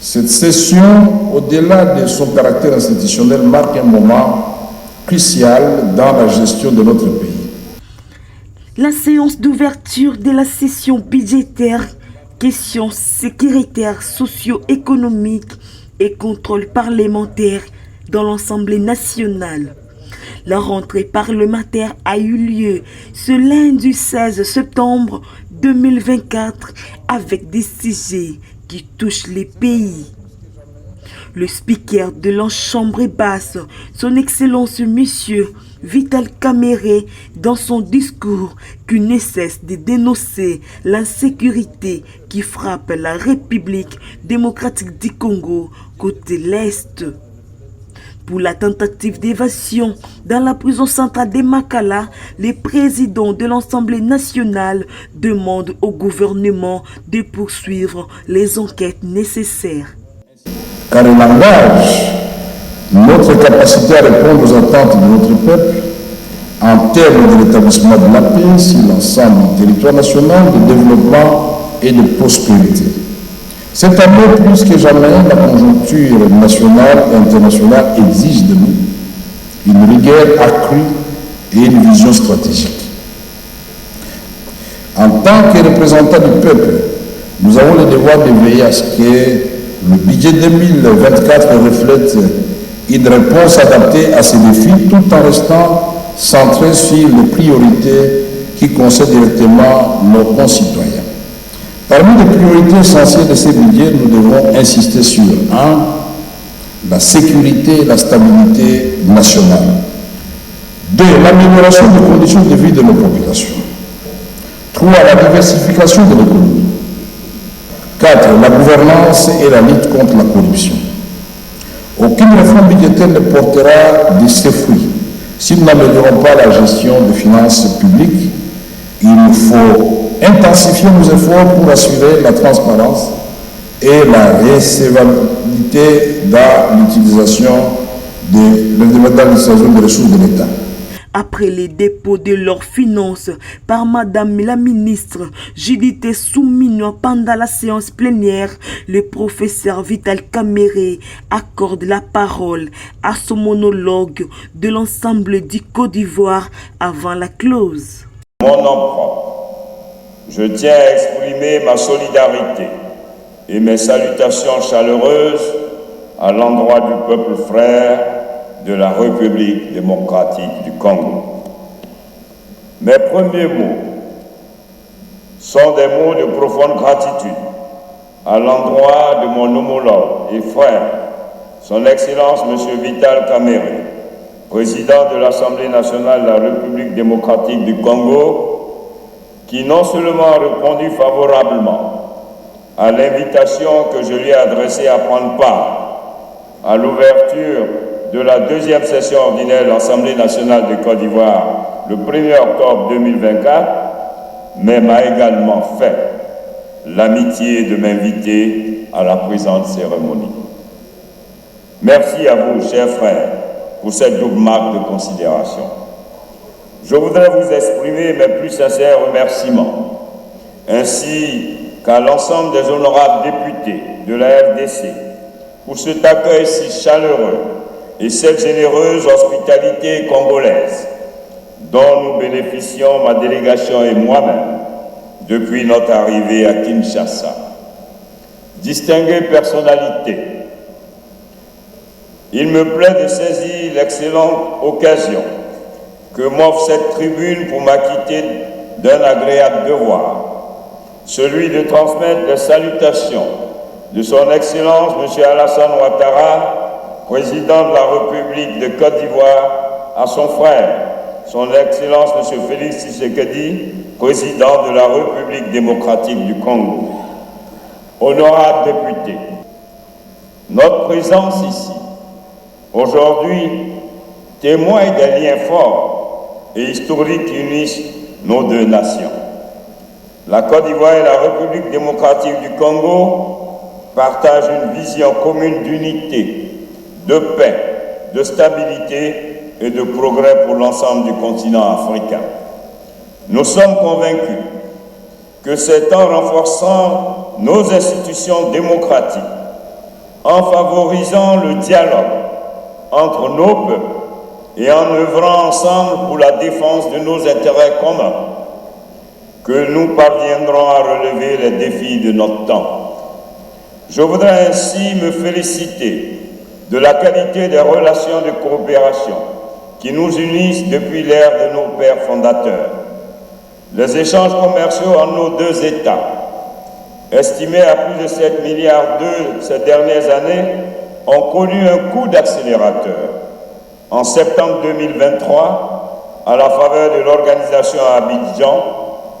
Cette session, au-delà de son caractère institutionnel, marque un moment crucial dans la gestion de notre pays. La séance d'ouverture de la session budgétaire, questions sécuritaires, socio-économiques et contrôle parlementaire dans l'Assemblée nationale. La rentrée parlementaire a eu lieu ce lundi 16 septembre 2024 avec des sujets qui touchent les pays. Le speaker de l'Assemblée basse, son Excellence Monsieur Vital Kamerhe, dans son discours, qui ne cesse de dénoncer l'insécurité qui frappe la République démocratique du Congo côté l'Est. Pour la tentative d'évasion dans la prison centrale de Makala, les présidents de l'Assemblée nationale demandent au gouvernement de poursuivre les enquêtes nécessaires. Car il engage notre capacité à répondre aux attentes de notre peuple en termes de l'établissement de la paix sur l'ensemble du territoire national, de développement et de prospérité. Cette année, plus que jamais, la conjoncture nationale et internationale exige de nous une rigueur accrue et une vision stratégique. En tant que représentants du peuple, nous avons le devoir de veiller à ce que le budget 2024 reflète une réponse adaptée à ces défis tout en restant centré sur les priorités qui concernent directement nos concitoyens. Parmi les priorités essentielles de ces budgets, nous devons insister sur 1. La sécurité et la stabilité nationale. 2. L'amélioration des conditions de vie de nos populations. 3. La diversification de l'économie. 4. La gouvernance et la lutte contre la corruption. Aucune réforme budgétaire ne portera de ses fruits si nous n'améliorons pas la gestion des finances publiques. Il nous faut intensifier nos efforts pour assurer la transparence et la recevabilité dans l'utilisation des ressources de l'État. Après les dépôts de leurs finances par Madame la ministre Judith Suminwa pendant la séance plénière, le professeur Vital Kamerhe accorde la parole à son monologue de l'ensemble du Côte d'Ivoire avant la close. Mon nom propre, je tiens à exprimer ma solidarité et mes salutations chaleureuses à l'endroit du peuple frère de la République démocratique du Congo. Mes premiers mots sont des mots de profonde gratitude à l'endroit de mon homologue et frère, son Excellence M. Vital Kamerhe, président de l'Assemblée nationale de la République démocratique du Congo, qui non seulement a répondu favorablement à l'invitation que je lui ai adressée à prendre part à l'ouverture de la deuxième session ordinaire de l'Assemblée nationale de Côte d'Ivoire le 1er octobre 2024, mais m'a également fait l'amitié de m'inviter à la présente cérémonie. Merci à vous, chers frères, pour cette double marque de considération. Je voudrais vous exprimer mes plus sincères remerciements, ainsi qu'à l'ensemble des honorables députés de la RDC pour cet accueil si chaleureux et cette généreuse hospitalité congolaise dont nous bénéficions, ma délégation et moi-même, depuis notre arrivée à Kinshasa. Distinguées personnalités, il me plaît de saisir l'excellente occasion que m'offre cette tribune pour m'acquitter d'un agréable devoir, celui de transmettre les salutations de son Excellence M. Alassane Ouattara, président de la République de Côte d'Ivoire, à son frère, son Excellence M. Félix Tshisekedi, président de la République démocratique du Congo. Honorables députés, notre présence ici, aujourd'hui, témoigne des liens forts et historiques qui unissent nos deux nations. La Côte d'Ivoire et la République démocratique du Congo partagent une vision commune d'unité, de paix, de stabilité et de progrès pour l'ensemble du continent africain. Nous sommes convaincus que c'est en renforçant nos institutions démocratiques en favorisant le dialogue entre nos peuples et en œuvrant ensemble pour la défense de nos intérêts communs, que nous parviendrons à relever les défis de notre temps. Je voudrais ainsi me féliciter de la qualité des relations de coopération qui nous unissent depuis l'ère de nos pères fondateurs. Les échanges commerciaux entre nos deux États, estimés à plus de 7 milliards d'euros ces dernières années, ont connu un coup d'accélérateur. En septembre 2023, à la faveur de l'organisation à Abidjan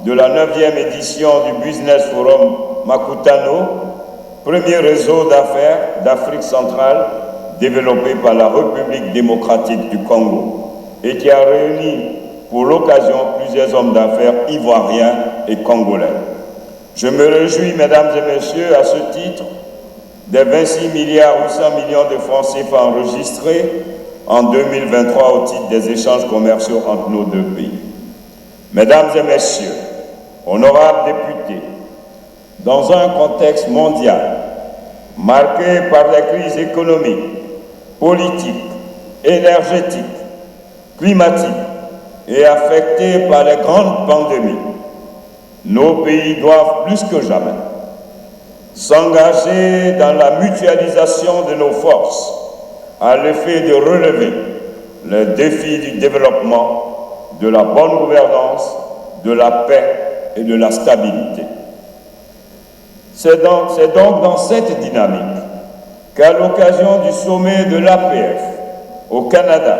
de la 9e édition du Business Forum Makutano, premier réseau d'affaires d'Afrique centrale développé par la République démocratique du Congo et qui a réuni pour l'occasion plusieurs hommes d'affaires ivoiriens et congolais. Je me réjouis, mesdames et messieurs, à ce titre, des 26 milliards 800 millions de francs CFA enregistrés en 2023 au titre des échanges commerciaux entre nos deux pays. Mesdames et messieurs, honorables députés, dans un contexte mondial marqué par des crises économiques, politiques, énergétiques, climatiques et affecté par les grandes pandémies, nos pays doivent plus que jamais s'engager dans la mutualisation de nos forces à l'effet de relever les défis du développement, de la bonne gouvernance, de la paix et de la stabilité. C'est donc dans cette dynamique qu'à l'occasion du sommet de l'APF au Canada,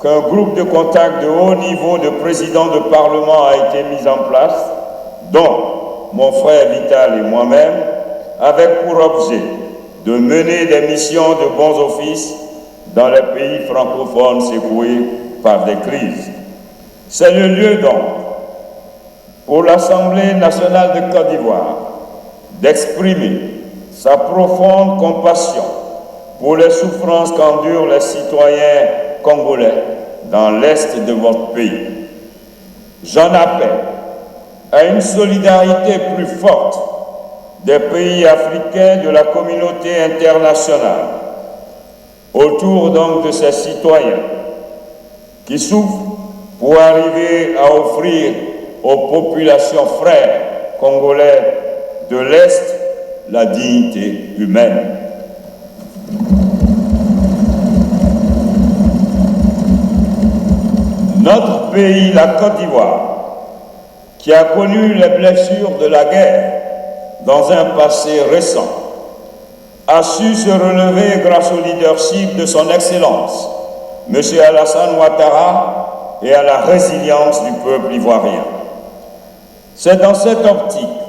qu'un groupe de contact de haut niveau de présidents de Parlement a été mis en place, dont mon frère Vital et moi-même, avec pour objet de mener des missions de bons offices dans les pays francophones secoués par des crises. C'est le lieu donc pour l'Assemblée nationale de Côte d'Ivoire d'exprimer sa profonde compassion pour les souffrances qu'endurent les citoyens congolais dans l'est de votre pays. J'en appelle à une solidarité plus forte des pays africains de la communauté internationale autour donc de ces citoyens qui souffrent pour arriver à offrir aux populations frères congolais de l'Est la dignité humaine. Notre pays, la Côte d'Ivoire, qui a connu les blessures de la guerre dans un passé récent, a su se relever grâce au leadership de son Excellence, M. Alassane Ouattara, et à la résilience du peuple ivoirien. C'est dans cette optique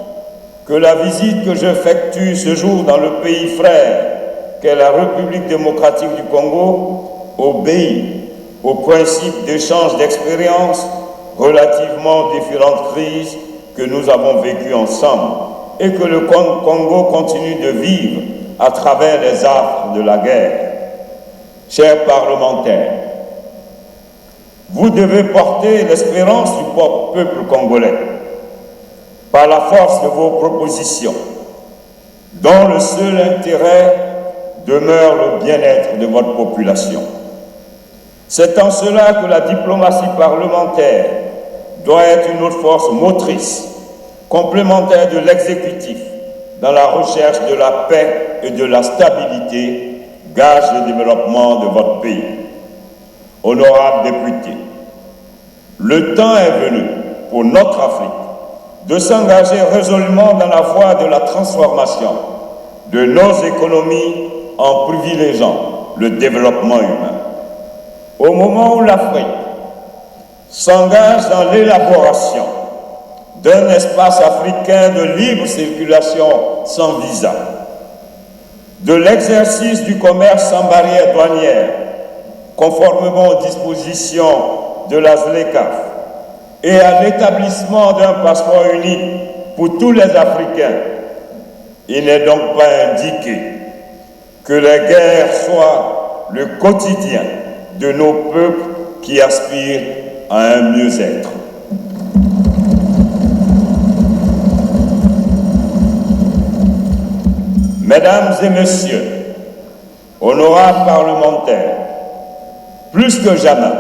que la visite que j'effectue ce jour dans le pays frère qu'est la République démocratique du Congo obéit au principe d'échange d'expériences relativement aux différentes crises que nous avons vécues ensemble et que le Congo continue de vivre à travers les affres de la guerre. Chers parlementaires, vous devez porter l'espérance du peuple congolais par la force de vos propositions, dont le seul intérêt demeure le bien-être de votre population. C'est en cela que la diplomatie parlementaire doit être une autre force motrice, complémentaire de l'exécutif, dans la recherche de la paix et de la stabilité, gage de développement de votre pays. Honorables députés, le temps est venu pour notre Afrique de s'engager résolument dans la voie de la transformation de nos économies en privilégiant le développement humain. Au moment où l'Afrique s'engage dans l'élaboration d'un espace africain de libre circulation sans visa, de l'exercice du commerce sans barrière douanière, conformément aux dispositions de la ZLECAf, et à l'établissement d'un passeport unique pour tous les Africains, il n'est donc pas indiqué que les guerres soient le quotidien de nos peuples qui aspirent à un mieux-être. Mesdames et messieurs, Honorables parlementaires, plus que jamais,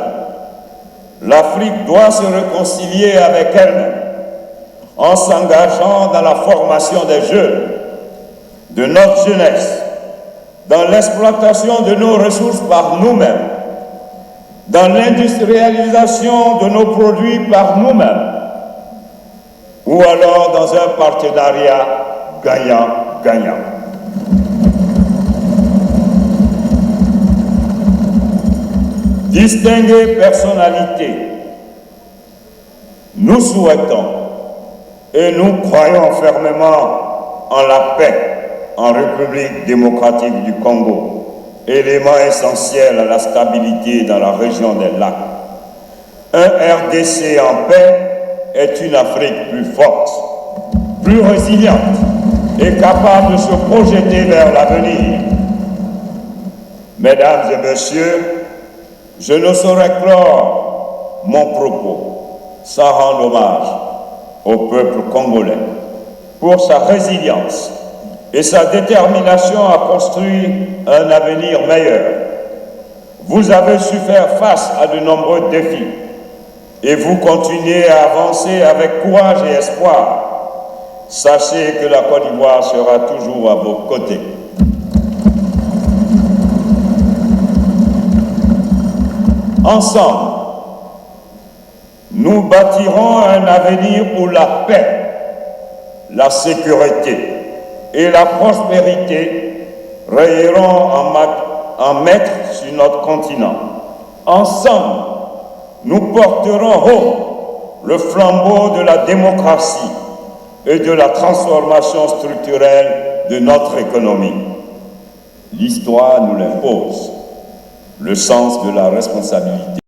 l'Afrique doit se réconcilier avec elle-même en s'engageant dans la formation des jeunes, de notre jeunesse, dans l'exploitation de nos ressources par nous-mêmes, dans l'industrialisation de nos produits par nous-mêmes, ou alors dans un partenariat gagnant-gagnant. Distinguées personnalités, nous souhaitons et nous croyons fermement en la paix en République démocratique du Congo, élément essentiel à la stabilité dans la région des lacs. Un RDC en paix est une Afrique plus forte, plus résiliente et capable de se projeter vers l'avenir. Mesdames et messieurs, je ne saurais clore mon propos sans rendre hommage au peuple congolais pour sa résilience et sa détermination à construire un avenir meilleur. Vous avez su faire face à de nombreux défis et vous continuez à avancer avec courage et espoir. Sachez que la Côte d'Ivoire sera toujours à vos côtés. Ensemble, nous bâtirons un avenir où la paix, la sécurité et la prospérité rayeront en maître sur notre continent. Ensemble, nous porterons haut le flambeau de la démocratie et de la transformation structurelle de notre économie. L'histoire nous l'impose, le sens de la responsabilité.